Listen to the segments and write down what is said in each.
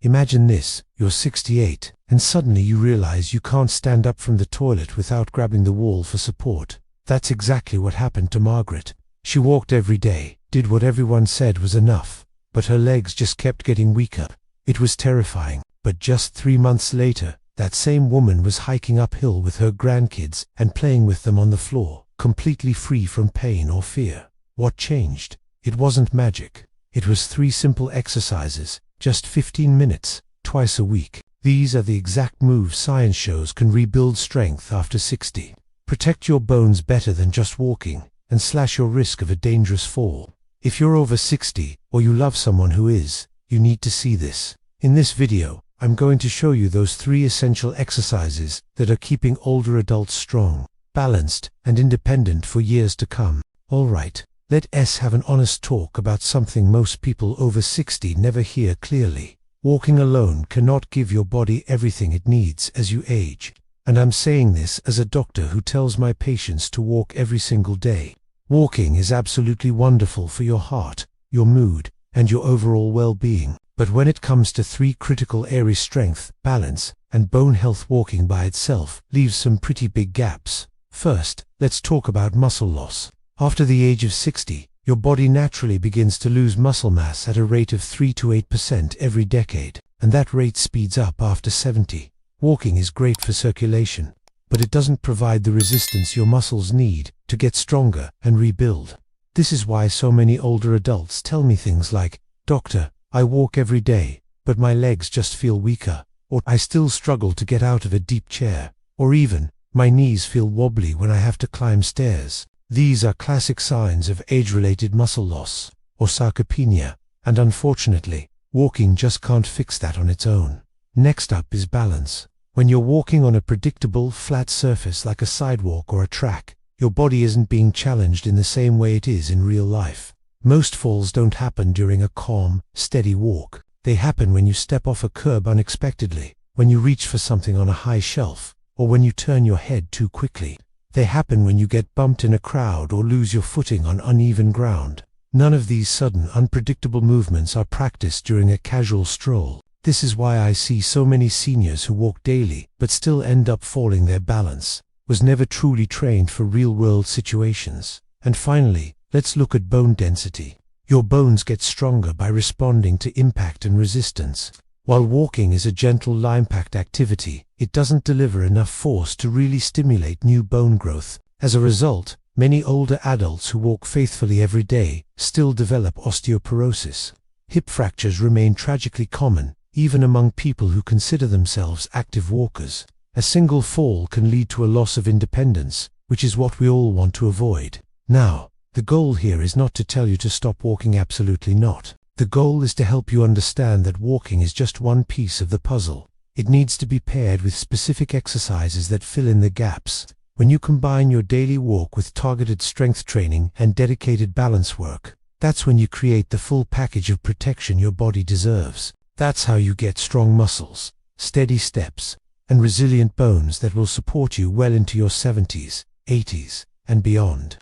Imagine this, you're 68, and suddenly you realize you can't stand up from the toilet without grabbing the wall for support. That's exactly what happened to Margaret. She walked every day, did what everyone said was enough, but her legs just kept getting weaker. It was terrifying, but just 3 months later, that same woman was hiking uphill with her grandkids and playing with them on the floor, completely free from pain or fear. What changed? It wasn't magic. It was 3 simple exercises, just 15 minutes, twice a week. These are the exact moves science shows can rebuild strength after 60. Protect your bones better than just walking, and slash your risk of a dangerous fall. If you're over 60, or you love someone who is, you need to see this. In this video, I'm going to show you those 3 essential exercises that are keeping older adults strong, balanced, and independent for years to come. Alright, let's have an honest talk about something most people over 60 never hear clearly. Walking alone cannot give your body everything it needs as you age. And I'm saying this as a doctor who tells my patients to walk every single day. Walking is absolutely wonderful for your heart, your mood, and your overall well-being. But when it comes to 3 critical areas: strength, balance, and bone health, walking by itself leaves some pretty big gaps. First, let's talk about muscle loss. After the age of 60, your body naturally begins to lose muscle mass at a rate of 3 to 8% every decade, and that rate speeds up after 70. Walking is great for circulation, but it doesn't provide the resistance your muscles need to get stronger and rebuild. This is why so many older adults tell me things like, "Doctor, I walk every day, but my legs just feel weaker," or "I still struggle to get out of a deep chair," or even, "My knees feel wobbly when I have to climb stairs." These are classic signs of age-related muscle loss, or sarcopenia, and unfortunately, walking just can't fix that on its own. Next up is balance. When you're walking on a predictable, flat surface like a sidewalk or a track, your body isn't being challenged in the same way it is in real life. Most falls don't happen during a calm, steady walk. They happen when you step off a curb unexpectedly, when you reach for something on a high shelf, or when you turn your head too quickly. They happen when you get bumped in a crowd or lose your footing on uneven ground. None of these sudden, unpredictable movements are practiced during a casual stroll. This is why I see so many seniors who walk daily but still end up falling. Their balance was never truly trained for real-world situations. And finally, let's look at bone density. Your bones get stronger by responding to impact and resistance. While walking is a gentle, low-impact activity, it doesn't deliver enough force to really stimulate new bone growth. As a result, many older adults who walk faithfully every day still develop osteoporosis. Hip fractures remain tragically common, even among people who consider themselves active walkers. A single fall can lead to a loss of independence, which is what we all want to avoid. Now, the goal here is not to tell you to stop walking, absolutely not. The goal is to help you understand that walking is just one piece of the puzzle. It needs to be paired with specific exercises that fill in the gaps. When you combine your daily walk with targeted strength training and dedicated balance work, that's when you create the full package of protection your body deserves. That's how you get strong muscles, steady steps, and resilient bones that will support you well into your 70s, 80s, and beyond.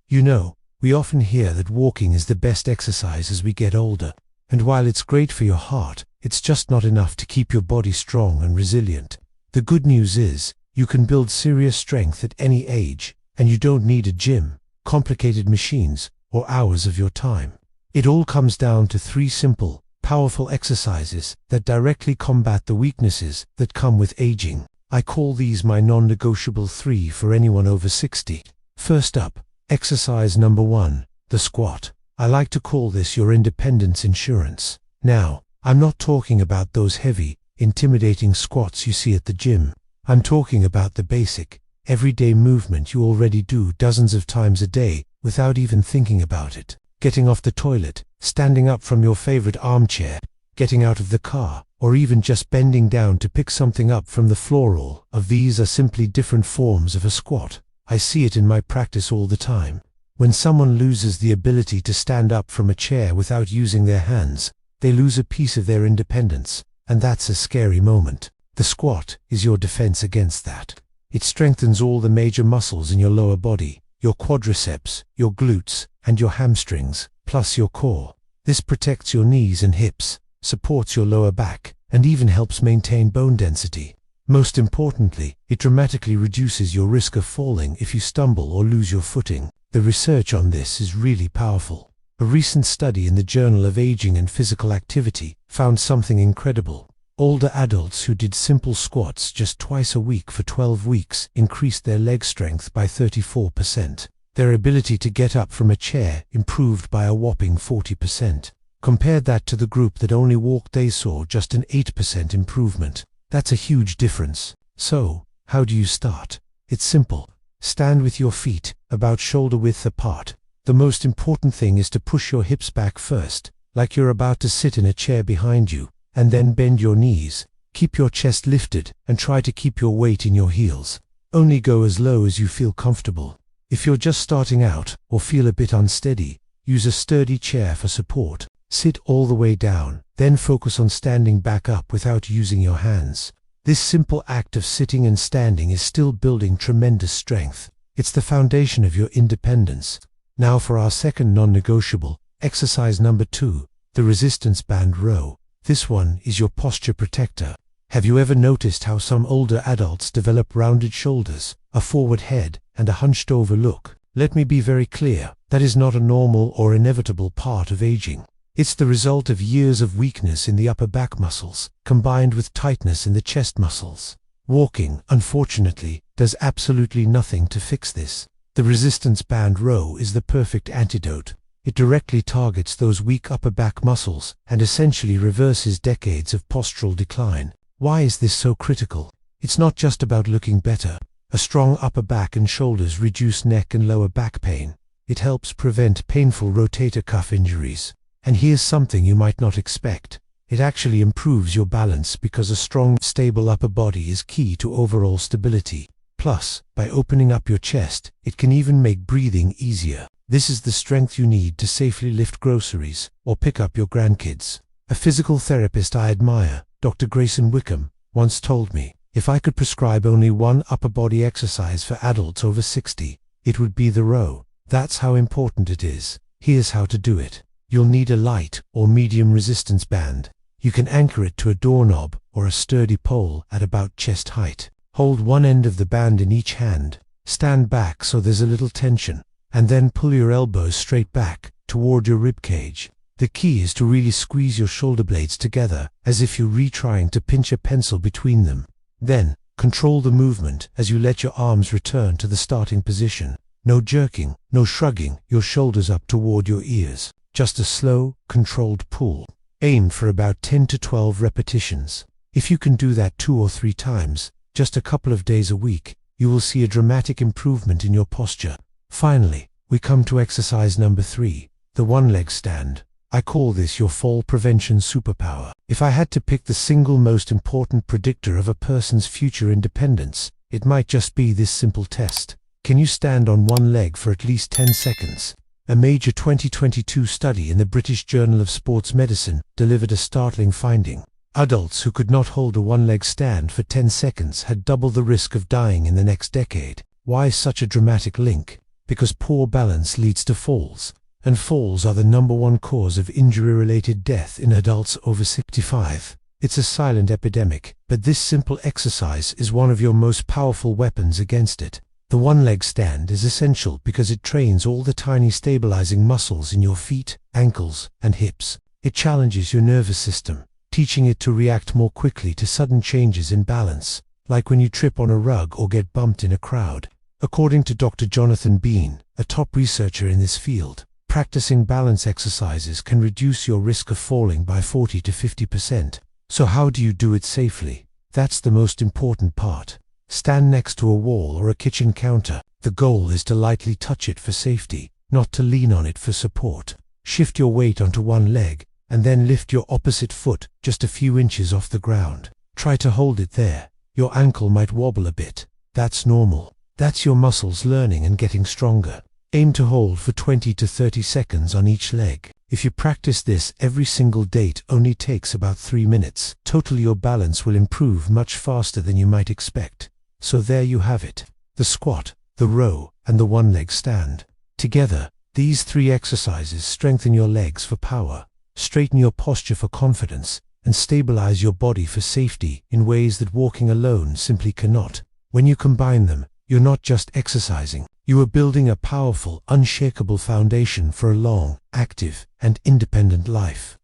You know, we often hear that walking is the best exercise as we get older, and while it's great for your heart, it's just not enough to keep your body strong and resilient. The good news is, you can build serious strength at any age, and you don't need a gym, complicated machines, or hours of your time. It all comes down to 3 simple, powerful exercises that directly combat the weaknesses that come with aging. I call these my non-negotiable 3 for anyone over 60. First up, exercise number 1, the squat. I like to call this your independence insurance. Now, I'm not talking about those heavy, intimidating squats you see at the gym. I'm talking about the basic, everyday movement you already do dozens of times a day without even thinking about it. Getting off the toilet, standing up from your favorite armchair, getting out of the car, or even just bending down to pick something up from the floor. All of these are simply different forms of a squat. I see it in my practice all the time. When someone loses the ability to stand up from a chair without using their hands, they lose a piece of their independence, and that's a scary moment. The squat is your defense against that. It strengthens all the major muscles in your lower body, your quadriceps, your glutes, and your hamstrings, plus your core. This protects your knees and hips, supports your lower back, and even helps maintain bone density. Most importantly, it dramatically reduces your risk of falling if you stumble or lose your footing. The research on this is really powerful. A recent study in the Journal of Aging and Physical Activity found something incredible. Older adults who did simple squats just twice a week for 12 weeks increased their leg strength by 34%. Their ability to get up from a chair improved by a whopping 40%. Compare that to the group that only walked, they saw just an 8% improvement. That's a huge difference. So, how do you start? It's simple. Stand with your feet about shoulder width apart. The most important thing is to push your hips back first, like you're about to sit in a chair behind you, and then bend your knees. Keep your chest lifted and try to keep your weight in your heels. Only go as low as you feel comfortable. If you're just starting out or feel a bit unsteady, use a sturdy chair for support. Sit all the way down, then focus on standing back up without using your hands. This simple act of sitting and standing is still building tremendous strength. It's the foundation of your independence. Now for our second non-negotiable, exercise number 2, the resistance band row. This one is your posture protector. Have you ever noticed how some older adults develop rounded shoulders, a forward head, and a hunched over look? Let me be very clear, that is not a normal or inevitable part of aging. It's the result of years of weakness in the upper back muscles, combined with tightness in the chest muscles. Walking, unfortunately, does absolutely nothing to fix this. The resistance band row is the perfect antidote. It directly targets those weak upper back muscles and essentially reverses decades of postural decline. Why is this so critical? It's not just about looking better. A strong upper back and shoulders reduce neck and lower back pain. It helps prevent painful rotator cuff injuries. And here's something you might not expect. It actually improves your balance because a strong, stable upper body is key to overall stability. Plus, by opening up your chest, it can even make breathing easier. This is the strength you need to safely lift groceries or pick up your grandkids. A physical therapist I admire, Dr. Grayson Wickham, once told me, if I could prescribe only one upper body exercise for adults over 60, it would be the row. That's how important it is. Here's how to do it. You'll need a light or medium resistance band. You can anchor it to a doorknob or a sturdy pole at about chest height. Hold one end of the band in each hand. Stand back so there's a little tension, and then pull your elbows straight back toward your rib cage. The key is to really squeeze your shoulder blades together as if you're retrying to pinch a pencil between them. Then, control the movement as you let your arms return to the starting position. No jerking, no shrugging your shoulders up toward your ears. Just a slow, controlled pull. Aim for about 10 to 12 repetitions. If you can do that 2 or 3 times, just a couple of days a week, you will see a dramatic improvement in your posture. Finally, we come to exercise number 3, the one-leg stand. I call this your fall prevention superpower. If I had to pick the single most important predictor of a person's future independence, it might just be this simple test. Can you stand on one leg for at least 10 seconds? A major 2022 study in the British Journal of Sports Medicine delivered a startling finding. Adults who could not hold a one-leg stand for 10 seconds had double the risk of dying in the next decade. Why such a dramatic link? Because poor balance leads to falls, and falls are the #1 cause of injury-related death in adults over 65. It's a silent epidemic, but this simple exercise is one of your most powerful weapons against it. The one-leg stand is essential because it trains all the tiny stabilizing muscles in your feet, ankles, and hips. It challenges your nervous system, teaching it to react more quickly to sudden changes in balance, like when you trip on a rug or get bumped in a crowd. According to Dr. Jonathan Bean, a top researcher in this field, practicing balance exercises can reduce your risk of falling by 40 to 50%. So how do you do it safely? That's the most important part. Stand next to a wall or a kitchen counter. The goal is to lightly touch it for safety, not to lean on it for support. Shift your weight onto one leg, and then lift your opposite foot just a few inches off the ground. Try to hold it there. Your ankle might wobble a bit. That's normal. That's your muscles learning and getting stronger. Aim to hold for 20 to 30 seconds on each leg. If you practice this every single day, it only takes about 3 minutes. Totally, your balance will improve much faster than you might expect. So there you have it. The squat, the row, and the one-leg stand. Together, these 3 exercises strengthen your legs for power, straighten your posture for confidence, and stabilize your body for safety in ways that walking alone simply cannot. When you combine them, you're not just exercising, you are building a powerful, unshakable foundation for a long, active, and independent life.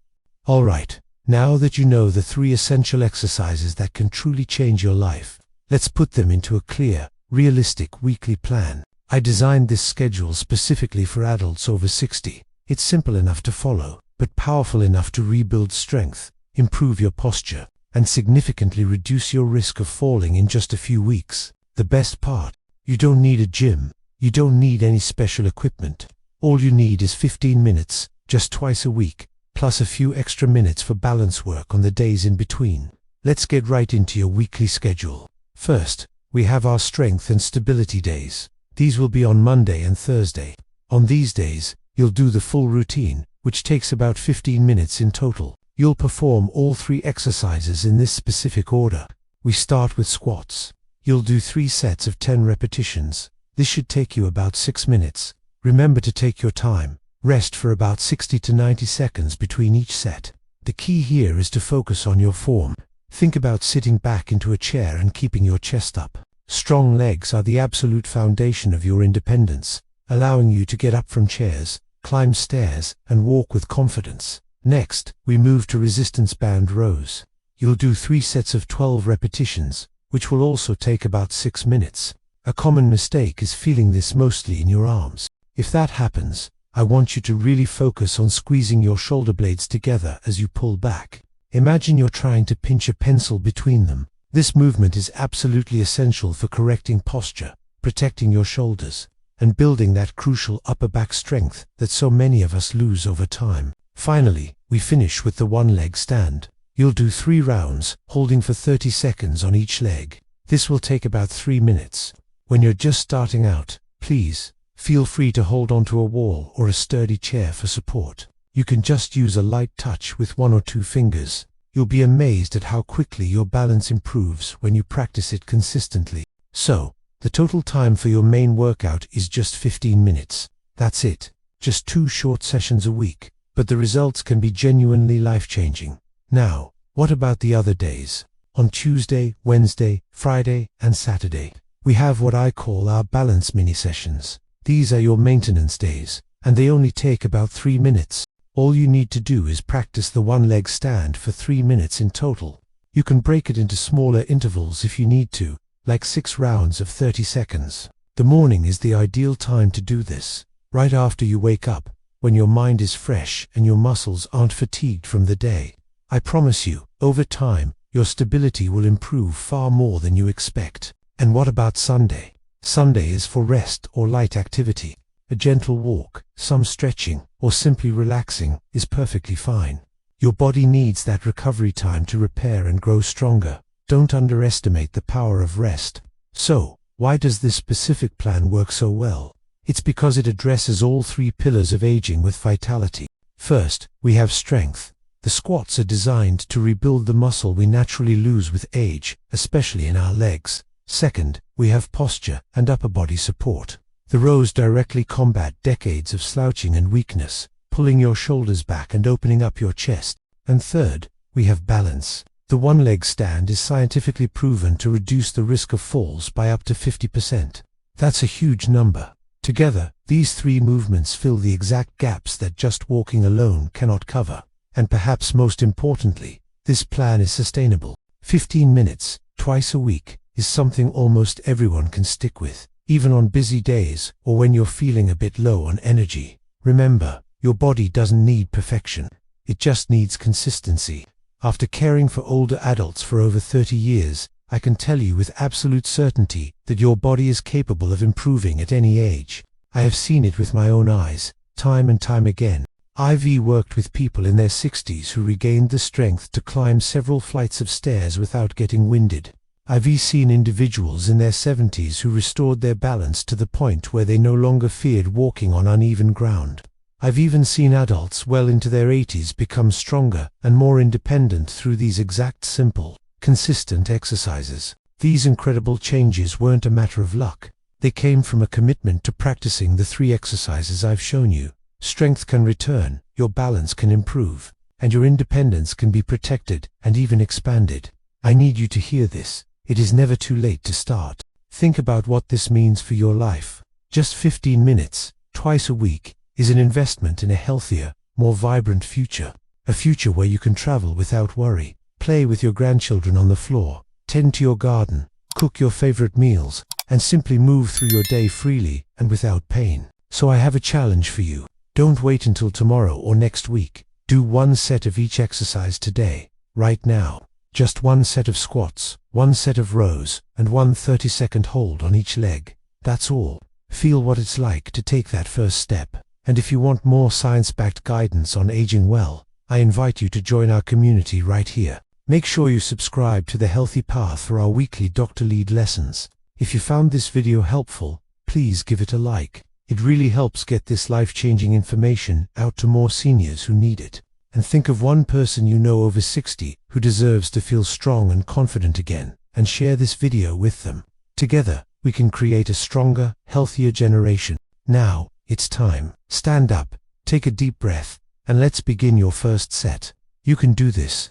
Alright, now that you know the 3 essential exercises that can truly change your life, let's put them into a clear, realistic weekly plan. I designed this schedule specifically for adults over 60. It's simple enough to follow, but powerful enough to rebuild strength, improve your posture, and significantly reduce your risk of falling in just a few weeks. The best part, you don't need a gym, you don't need any special equipment. All you need is 15 minutes, just twice a week, plus a few extra minutes for balance work on the days in between. Let's get right into your weekly schedule. First, we have our strength and stability days. These will be on Monday and Thursday. On these days, you'll do the full routine, which takes about 15 minutes in total. You'll perform all 3 exercises in this specific order. We start with squats. You'll do 3 sets of 10 repetitions. This should take you about 6 minutes. Remember to take your time. Rest for about 60 to 90 seconds between each set. The key here is to focus on your form. Think about sitting back into a chair and keeping your chest up. Strong legs are the absolute foundation of your independence, allowing you to get up from chairs, climb stairs, and walk with confidence. Next, we move to resistance band rows. You'll do 3 sets of 12 repetitions, which will also take about 6 minutes. A common mistake is feeling this mostly in your arms. If that happens, I want you to really focus on squeezing your shoulder blades together as you pull back. Imagine you're trying to pinch a pencil between them. This movement is absolutely essential for correcting posture, protecting your shoulders, and building that crucial upper back strength that so many of us lose over time. Finally, we finish with the one-leg stand. You'll do 3 rounds, holding for 30 seconds on each leg. This will take about 3 minutes. When you're just starting out, please, feel free to hold onto a wall or a sturdy chair for support. You can just use a light touch with 1 or 2 fingers. You'll be amazed at how quickly your balance improves when you practice it consistently. So, the total time for your main workout is just 15 minutes. That's it. Just 2 short sessions a week. But the results can be genuinely life-changing. Now, what about the other days? On Tuesday, Wednesday, Friday, and Saturday, we have what I call our balance mini-sessions. These are your maintenance days, and they only take about 3 minutes. All you need to do is practice the one-leg stand for 3 minutes in total. You can break it into smaller intervals if you need to, like 6 rounds of 30 seconds. The morning is the ideal time to do this, right after you wake up, when your mind is fresh and your muscles aren't fatigued from the day. I promise you, over time, your stability will improve far more than you expect. And what about Sunday? Sunday is for rest or light activity. A gentle walk, some stretching, or simply relaxing is perfectly fine. Your body needs that recovery time to repair and grow stronger. Don't underestimate the power of rest. So, why does this specific plan work so well? It's because it addresses all 3 pillars of aging with vitality. First, we have strength. The squats are designed to rebuild the muscle we naturally lose with age, especially in our legs. Second, we have posture and upper body support. The rows directly combat decades of slouching and weakness, pulling your shoulders back and opening up your chest. And third, we have balance. The one-leg stand is scientifically proven to reduce the risk of falls by up to 50%. That's a huge number. Together, these 3 movements fill the exact gaps that just walking alone cannot cover. And perhaps most importantly, this plan is sustainable. 15 minutes, twice a week, is something almost everyone can stick with, even on busy days or when you're feeling a bit low on energy. Remember, your body doesn't need perfection. It just needs consistency. After caring for older adults for over 30 years, I can tell you with absolute certainty that your body is capable of improving at any age. I have seen it with my own eyes, time and time again. I've worked with people in their 60s who regained the strength to climb several flights of stairs without getting winded. I've seen individuals in their 70s who restored their balance to the point where they no longer feared walking on uneven ground. I've even seen adults well into their 80s become stronger and more independent through these exact simple, consistent exercises. These incredible changes weren't a matter of luck. They came from a commitment to practicing the 3 exercises I've shown you. Strength can return, your balance can improve, and your independence can be protected and even expanded. I need you to hear this. It is never too late to start. Think about what this means for your life. Just 15 minutes, twice a week, is an investment in a healthier, more vibrant future. A future where you can travel without worry, play with your grandchildren on the floor, tend to your garden, cook your favorite meals, and simply move through your day freely and without pain. So I have a challenge for you. Don't wait until tomorrow or next week. Do one set of each exercise today, right now. Just one set of squats, one set of rows, and one 30-second hold on each leg. That's all. Feel what it's like to take that first step. And if you want more science-backed guidance on aging well, I invite you to join our community right here. Make sure you subscribe to The Healthy Path for our weekly doctor-led lessons. If you found this video helpful, please give it a like. It really helps get this life-changing information out to more seniors who need it. And think of one person you know over 60 who deserves to feel strong and confident again, and share this video with them. Together, we can create a stronger, healthier generation. Now, it's time. Stand up, take a deep breath, and let's begin your first set. You can do this.